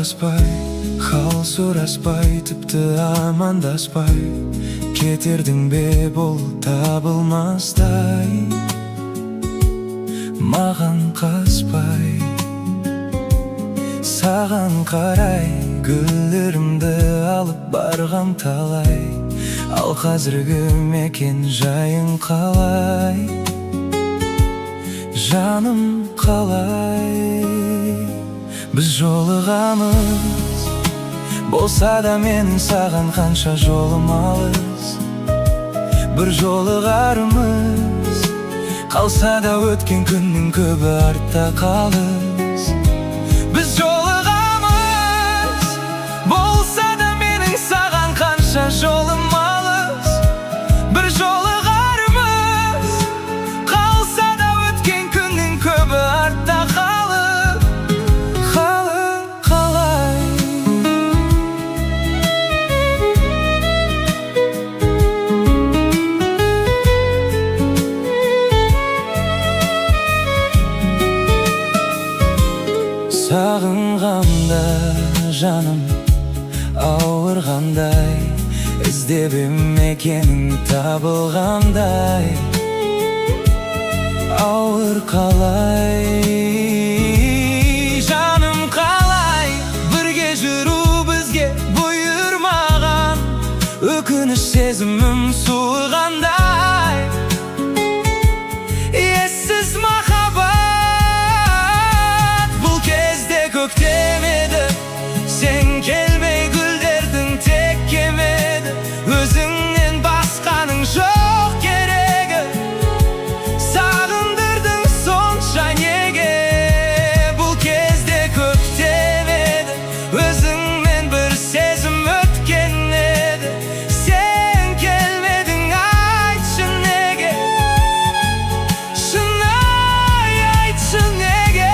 хабарласпай, хал сұраспай, тіпті амандаспай кетердің бе бұл табылмастай, маған қаспай. Саған қарай гүлдерімді алып барғам талай, ал қазіргі мекен жайың қалай? Жаным қалай? Біз жолығамыз, болса да менің саған қанша жолым алыс. Бір жолығарымыз, қалса да өткен күннің көбі артта қалыс. Біз жолығамыз, болса да менің саған қанша жолым алыс. Бір жолығарымыз, қалса да өткен күннің көбі артта қалыс. Сағынғанда жаным ауырғандай, іздеп мекенің табылғандай. Ауыр қалай, жаным қалай? Бірге жүру бізге бұйырмаған, өкініш сезімім суығандай. Ессіз махаббат көктемеді, сен келмей гүлдердің тек кемеді. Өзіңнен басқаның жоқ керегі, сағындырдың сонша неге? Бұл кезде көктемеді, өзіңмен бір сезім өткен еді. Сен келмедің, айтшы неге? Шынай айтшы неге?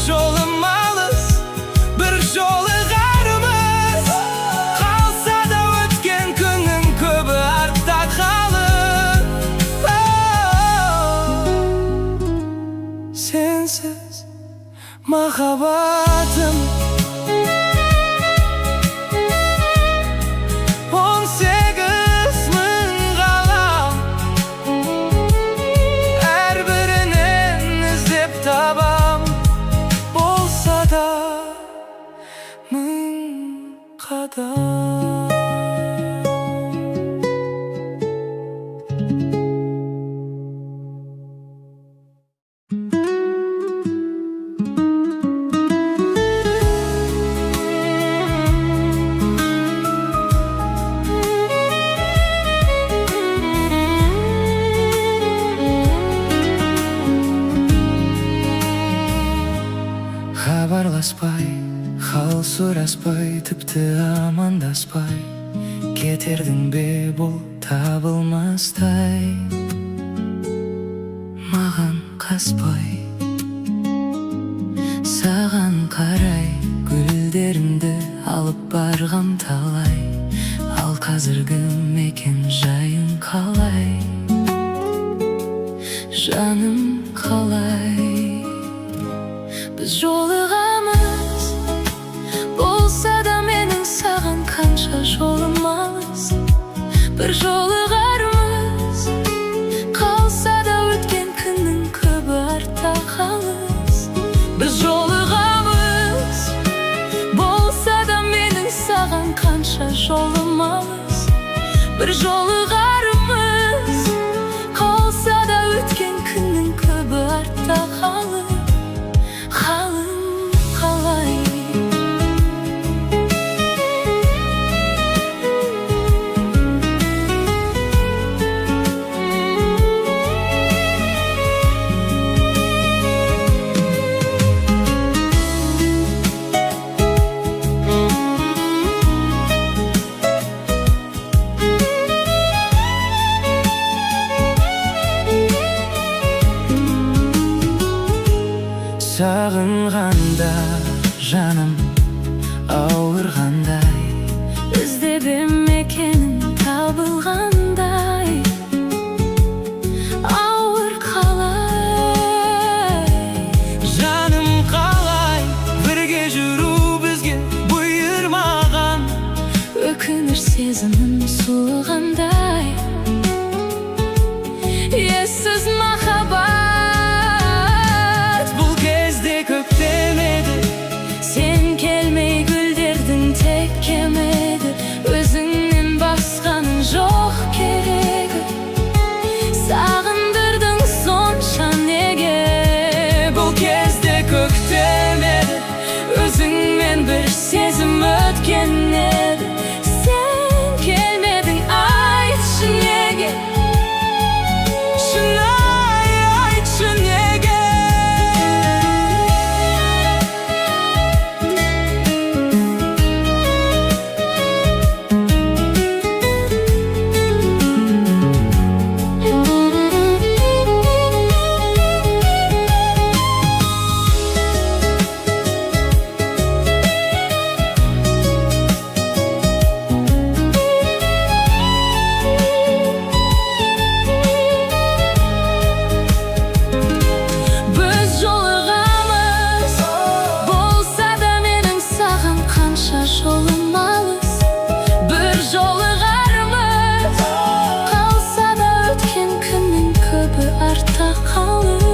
Жолым алыс, бір жолығарымыз, қалса да өткен күннің көбі артта қалып. Сенсіз махаббатым 18 мың ғалам, әрбірінен іздеп табам. Мың қадам. Хабарласпай, хал сұраспай, тіпті амандаспай кетердің бе бұл табылмастай, маған қаспай. Саған қарай гүлдерімді алып барғам талай, ал қазіргі мекен жайың қалай? Жаным қалай? Біз жолығамыз, болса да менің саған қанша жолым алыс. Бір жолығарымыз, қалса да өткен күннің көбі артта қалыс. Біз жолығамыз, болса да менің саған қанша жолым алыс. Бір жолығарымыз, қалса да өткен күннің көбі артта қалыс. Sağınganda жаным ауырғандай, іздеп мекенің табылғандай, ауыр қалай, жаным қалай бірге жүру бізге бұйырмаған, өкініш сезімін суығандай, ессіз махаббат бұл кезде көктемеді, сен келмей гүлдердің тек кемеді, өзіңнен басқаның жоқ керегі, сағындырдың сонша неге. бұл кезде көктемеді, Өзіңмен бір сезім өткен еді, сен келмедің, айтшы неге. шынай айтшы неге. Біз жолығамыз, болса да менің саған қанша жолым алыс. Бір жолығармыз, қалса да өткен күннің көбі артта қалып.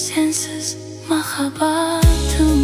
Сенсіз махаббатым